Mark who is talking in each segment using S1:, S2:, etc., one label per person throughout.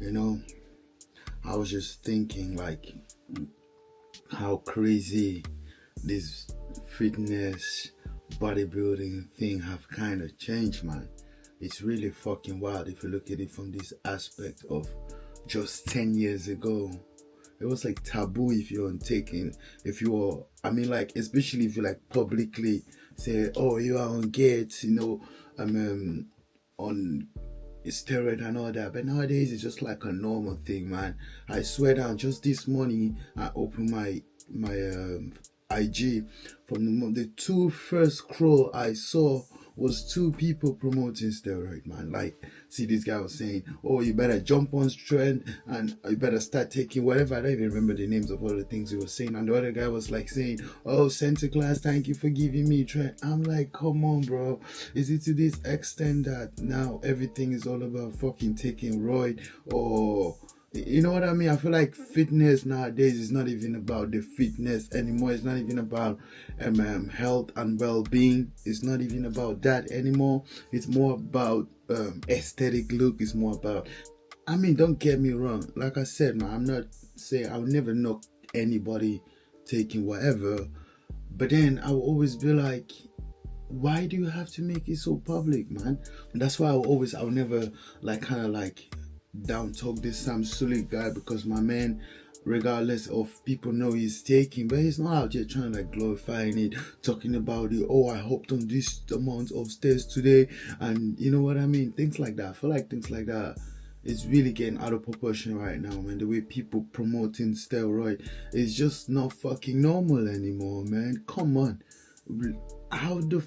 S1: You know, I was just thinking like how crazy this fitness bodybuilding thing have kind of changed, man. It's really fucking wild if you look at it from this aspect of just 10 years ago. It was like taboo if you're on taking, if you're, I mean, like, especially if you like publicly say, oh, you are on gates, I'm on steroid and all that. But nowadays it's just like a normal thing, man. I swear down, just this morning I opened my IG. From the two first scroll I saw was two people promoting steroid, man. Like, see, this guy was saying, oh, you better jump on strength and you better start taking whatever. I don't even remember the names of all the things he was saying. And the other guy was like saying, oh, Santa Claus, thank you for giving me trend. I'm like, come on, bro. Is it to this extent that now everything is all about fucking taking roid? Or you know what I mean? I feel like fitness nowadays is not even about the fitness anymore. It's not even about health and well-being. It's not even about that anymore. It's more about aesthetic look. It's more about, I mean, don't get me wrong. Like I said, man, I'm not saying I'll never knock anybody taking whatever. But then I will always be like, why do you have to make it so public, man? And that's why I'll never like kind of like down talk this Sam Sulek guy, because my man, regardless of people know he's taking, but he's not out here trying to like glorifying it, talking about it. Oh, I hopped on this amount of stairs today, and you know what I mean, things like that. I feel like things like that is really getting out of proportion right now, man. The way people promoting steroid is just not fucking normal anymore, man. Come on, how do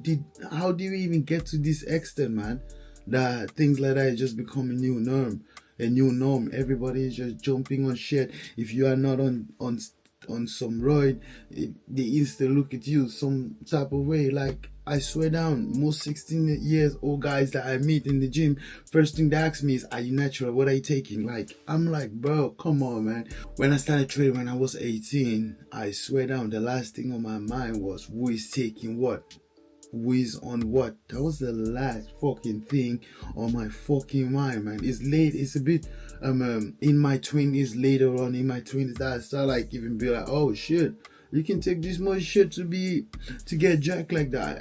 S1: you even get to this extent, man? That things like that is just become a new norm. Everybody is just jumping on shit. If you are not on some roid, they instantly look at you some type of way. Like, I swear down, most 16 years old guys that I meet in the gym, first thing they ask me is, are you natural? What are you taking? Like, I'm like, bro, come on, man. When I started training when I was 18, I swear down, the last thing on my mind was, who is taking what? Whiz on what? That was the last fucking thing on my fucking mind, man. It's a bit in my 20s, later on in my 20s, that I start like even be like, oh shit, you can take this much shit to get jacked like that.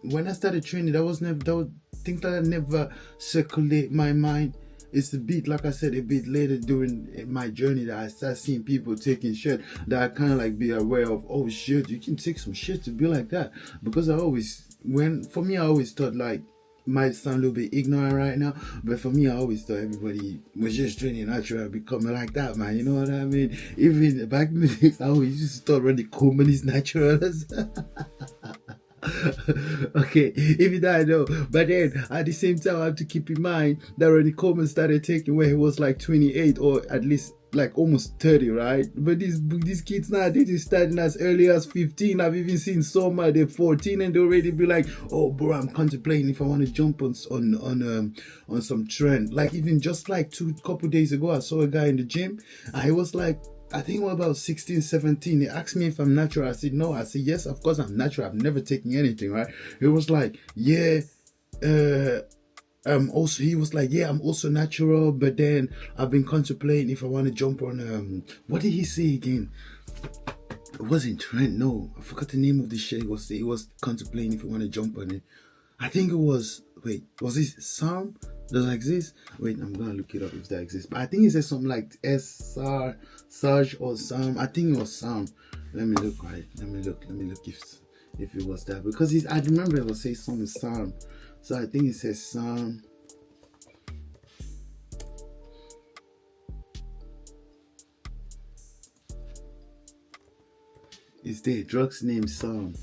S1: When I started training, that was things like that never circulate my mind. It's a bit, like I said, a bit later during my journey that I start seeing people taking shit that I kind of like be aware of. Oh shit, you can take some shit to be like that. Because I always thought, like, might sound a little bit ignorant right now, but for me, I always thought everybody was just training natural, becoming like that, man. You know what I mean? Even back in the days, I always used to thought Ronnie Coleman is natural. Okay, even that I know, but then at the same time I have to keep in mind that Ronnie Coleman started taking when he was like 28, or at least like almost 30, right? But these kids now, they just starting as early as 15. I've even seen some they're 14 and they already be like, oh bro, I'm contemplating if I want to jump on some trend. Like, even just like couple days ago, I saw a guy in the gym and he was like, I think we're about 16, 17. He asked me if I'm natural. I said, no. I said, yes, of course I'm natural. I've never taken anything, right? He was like, yeah, also, he was like, yeah, I'm also natural, but then I've been contemplating if I want to jump on, what did he say again? It wasn't Trent, no. I forgot the name of the shit he was contemplating if I want to jump on it. I think it was, wait, was this Sam? Does it exist? Wait, I'm gonna look it up if that exists. But I think it says something like Sarge or Sam. I think it was Sam. Let me look, right? Let me look if it was that, because I remember it was say something Sam. So I think it says Sam. Is there drugs named Sam?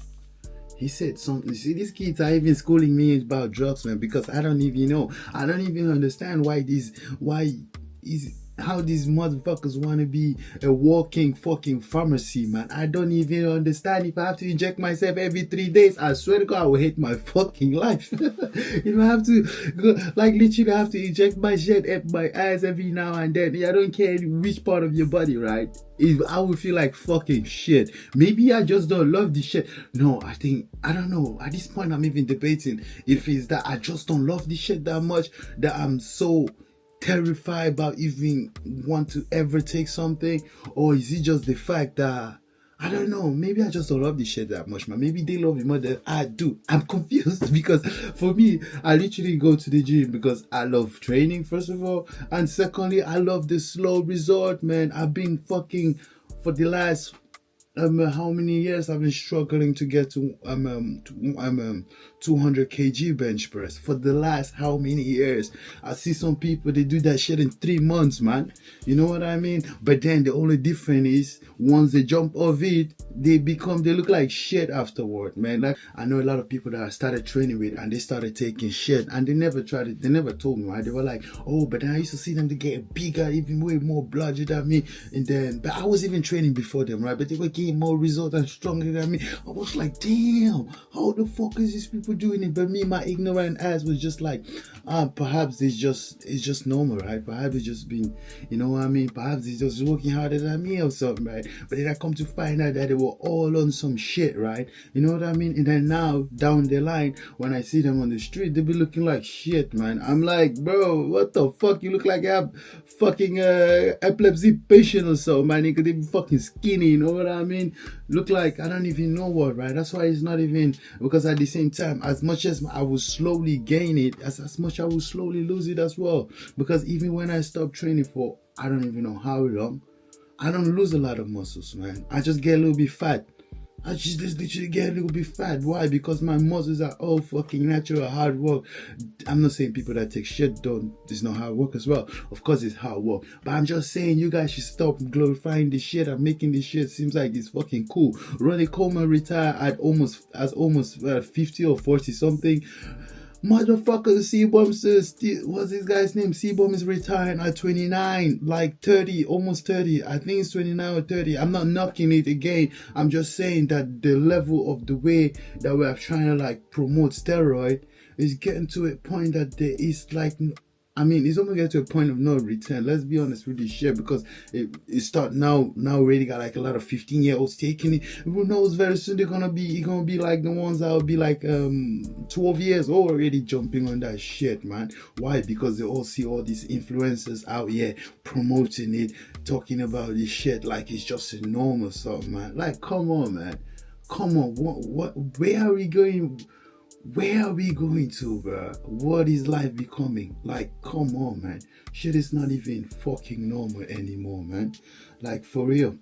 S1: He said something. See, these kids are even schooling me about drugs, man, because I don't even know. I don't even understand how these motherfuckers want to be a walking fucking pharmacy, man. I don't even understand. If I have to inject myself every 3 days, I swear to God, I will hate my fucking life. If I have to go, like, literally I have to inject my shit at my eyes every now and then. I don't care which part of your body, right? I would feel like fucking shit. Maybe I just don't love the shit. No, I don't know. At this point, I'm even debating if it's that I just don't love the shit that much that I'm so terrified about even want to ever take something? Or is it just the fact that, I don't know, maybe I just don't love this shit that much, man. Maybe they love it more than I do. I'm confused because for me, I literally go to the gym because I love training, first of all. And secondly, I love the slow resort, man. I've been fucking, for the last how many years I've been struggling to get to 200 kg bench press for the last how many years. I see some people, they do that shit in 3 months, man. You know what I mean? But then the only difference is once they jump off it, they look like shit afterward, man. Like, I know a lot of people that I started training with and they started taking shit and they never tried it. They never told me, right? They were like, oh, but then I used to see them to get bigger, even way more blooded than me. And then, but I was even training before them, right? But they were getting more results and stronger than me. I was like, damn, how the fuck is these people doing it? But me, my ignorant ass was just like, perhaps it's just normal, right? Perhaps it's just been, you know what I mean? Perhaps it's just working harder than me or something, right? But then I come to find out that they were all on some shit, right? You know what I mean? And then now, down the line, when I see them on the street, they be looking like shit, man. I'm like, bro, what the fuck? You look like you have fucking epilepsy patient or so, man. Nigga, they be fucking skinny, you know what I mean? Look like, I don't even know what, right? That's why it's not even, because at the same time, as much as I will slowly gain it, as much I will slowly lose it as well. Because even when I stop training for, I don't even know how long, I don't lose a lot of muscles, man. I just get a little bit fat. I just literally get a little bit fat. Why? Because my muscles are all fucking natural hard work. I'm not saying people that take shit it's not hard work as well. Of course it's hard work. But I'm just saying you guys should stop glorifying this shit and making this shit seems like it's fucking cool. Ronnie Coleman retired at almost 50 or 40 something. Motherfucker, C-Bomb says, what's this guy's name? C-Bomb is retiring at 29, like 30, almost 30. I think it's 29 or 30. I'm not knocking it again. I'm just saying that the level of the way that we are trying to like promote steroid is getting to a point that there is like, I mean, it's almost getting to a point of no return. Let's be honest with this shit, because it start now already got like a lot of 15-year-olds taking it. Who knows, very soon they're gonna be like the ones that will be like 12 years old already jumping on that shit, man. Why? Because they all see all these influencers out here promoting it, talking about this shit like it's just a normal stuff, man. Like, come on, man. Come on. Where are we going? Where are we going to, bro? What is life becoming? Like, come on, man. Shit is not even fucking normal anymore, man. Like, for real.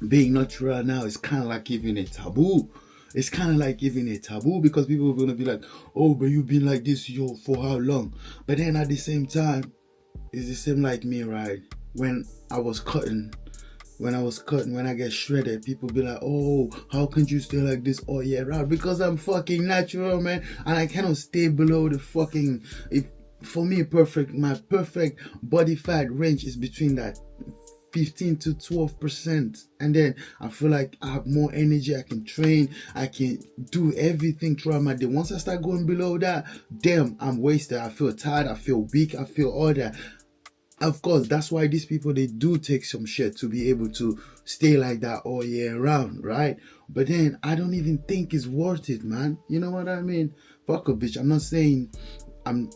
S1: Being natural now is kind of like even a taboo. It's kind of like even a taboo because people are going to be like, oh, but you've been like this, for how long? But then at the same time, it's the same like me, right? When I get shredded, people be like, oh, how can you stay like this all year round? Because I'm fucking natural, man. And I cannot stay below the fucking, for me, my perfect body fat range is between that 15 to 12%. And then I feel like I have more energy. I can train. I can do everything throughout my day. Once I start going below that, damn, I'm wasted. I feel tired. I feel weak. I feel all that. Of course, that's why these people, they do take some shit to be able to stay like that all year round, right? But then I don't even think it's worth it, man. You know what I mean? Fuck a bitch. I'm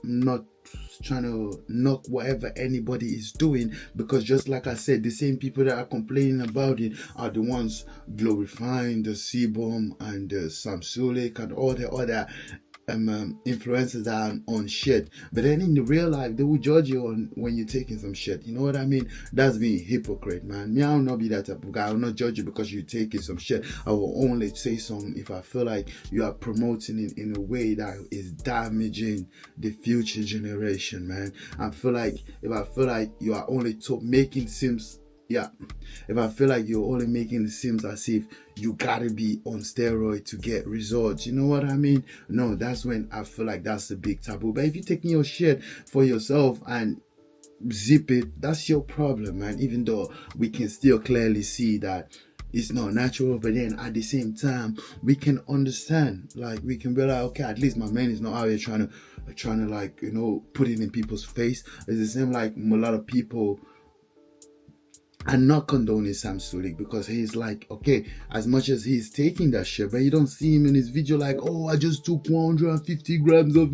S1: not trying to knock whatever anybody is doing, because just like I said, the same people that are complaining about it are the ones glorifying the C-Bomb and the Sam Sulek and all the other influencers that are on shit. But then in the real life, they will judge you on when you're taking some shit. You know what I mean? That's being hypocrite, man. Me, I will not be that type of guy. I will not judge you because you're taking some shit. I will only say something if I feel like you are promoting it in a way that is damaging the future generation, man. If I feel like you are only making Sims. Yeah, if I feel like you're only making it seem as if you gotta be on steroid to get results, you know what I mean? No, that's when I feel like that's a big taboo. But if you're taking your shit for yourself and zip it, that's your problem, man. Even though we can still clearly see that it's not natural, but then at the same time, we can understand. Like, we can be like, okay, at least my man is not out here trying to like, you know, put it in people's face. It's the same like a lot of people I'm not condoning Sam Sulek because he's like, okay, as much as he's taking that shit, but you don't see him in his video like, oh, I just took 150 grams of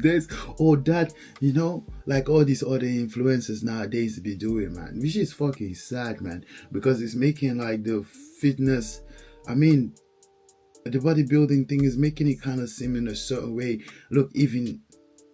S1: this or that, you know, like all these other influencers nowadays be doing, man, which is fucking sad, man, because it's making like the fitness, I mean, the bodybuilding thing is making it kind of seem in a certain way. Look, even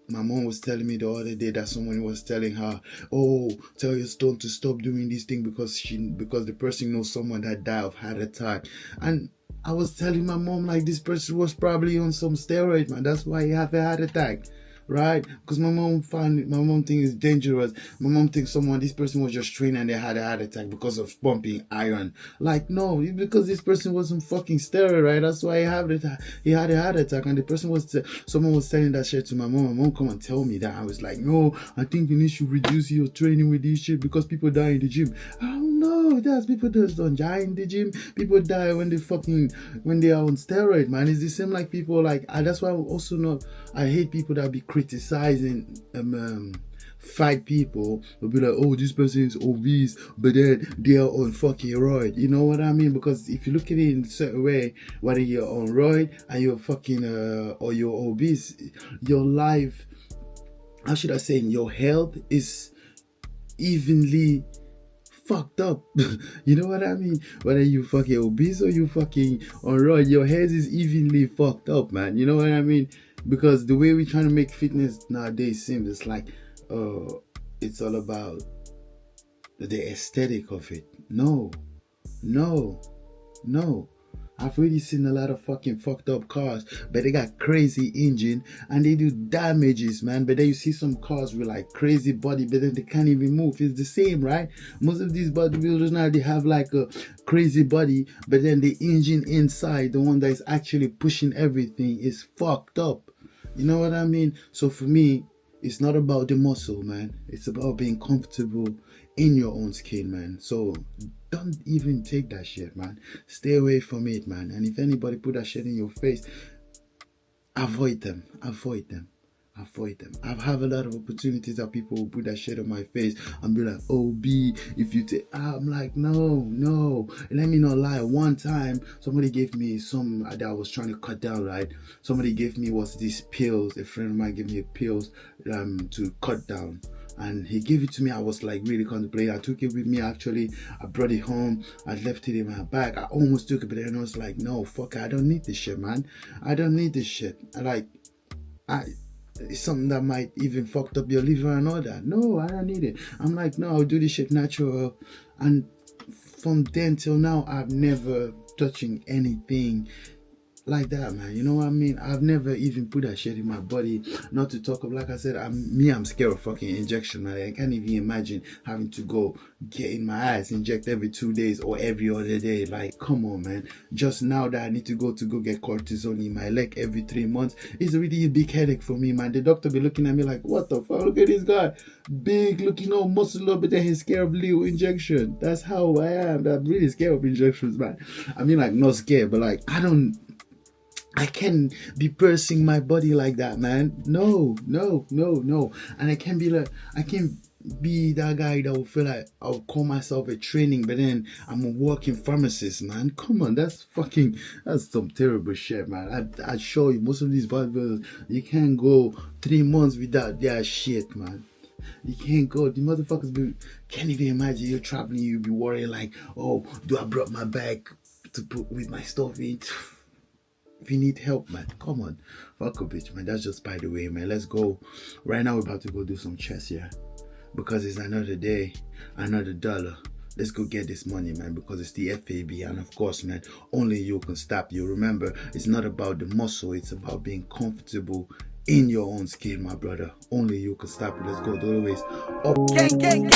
S1: my mom was telling me the other day that someone was telling her, oh, tell your stone to stop doing this thing because the person knows someone that died of heart attack. And I was telling my mom, like, this person was probably on some steroid, man. That's why he had a heart attack. Right? Because my mom thinks it's dangerous. My mom thinks this person was just training and they had a heart attack because of pumping iron. Like, no, because this person wasn't fucking steroid, right? That's why he had a heart attack. And someone was telling that shit to my mom. My mom come and tell me that. I was like, no, I think you need to reduce your training with this shit because people die in the gym. I don't know. There's people that don't die in the gym. People die when they are on steroid, man. It's the same like people like, that's why I hate people that be criticizing fat people will be like, oh, this person is obese, but then they are on fucking roid. You know what I mean? Because if you look at it in a certain way, whether you're on roid and you're fucking or you're obese, your life, how should I say, your health is evenly fucked up. You know what I mean? Whether you fucking obese or you fucking on roid, your head is evenly fucked up, man. You know what I mean? Because the way we're trying to make fitness nowadays seems it's like it's all about the aesthetic of it. No. I've really seen a lot of fucking fucked up cars, but they got crazy engine and they do damages, man. But then you see some cars with like crazy body, but then they can't even move. It's the same, right? Most of these bodybuilders now, they have like a crazy body, but then the engine inside, the one that is actually pushing everything, is fucked up. You know what I mean? So for me, it's not about the muscle, man. It's about being comfortable in your own skin, man. So don't even take that shit, man. Stay away from it, man. And if anybody put that shit in your face, avoid them. I've had a lot of opportunities that people will put that shit on my face and be like, oh, B, if you take, I'm like, no. Let me not lie. One time, somebody gave me some that I was trying to cut down, right? Somebody gave me these pills. A friend of mine gave me pills to cut down. And he gave it to me. I was like really contemplating. I took it with me actually. I brought it home. I left it in my bag. I almost took it, but then I was like, no, fuck it. I don't need this shit, man. I don't need this shit. It's something that might even fucked up your liver and all that. No, I don't need it. I'm like, no, I'll do this shit natural. And from then till now, I've never touching anything like that, man. You know what I mean? I've never even put that shit in my body. Not to talk of, like I said, I'm scared of fucking injection, man. I can't even imagine having to go get in my eyes, inject every 2 days or every other day. Like, come on, man. Just now that I need to go get cortisone in my leg every 3 months, it's really a big headache for me, man. The doctor be looking at me like, what the fuck? Look at this guy. Big, looking all muscle up, but then he's scared of little injection. That's how I am. I'm really scared of injections, man. I mean, like, not scared, but like, I can't be pursing my body like that, man. No. And I can't be that guy that will feel like I'll call myself a training, but then I'm a working pharmacist, man. Come on, that's some terrible shit, man. I show you, most of these bodybuilders, you can't go 3 months without their shit, man. You can't go. The motherfuckers can't even imagine you're traveling. You'll be worrying like, oh, do I brought my bag to put with my stuff in? If you need help, man, come on. Fuck a bitch, man. That's just by the way, man. Let's go. Right now, we're about to go do some chess here. Because it's another day, another dollar. Let's go get this money, man, because it's the FAB. And of course, man, only you can stop you. Remember, it's not about the muscle. It's about being comfortable in your own skin, my brother. Only you can stop it. Let's go. The other ways. Oh. Gang.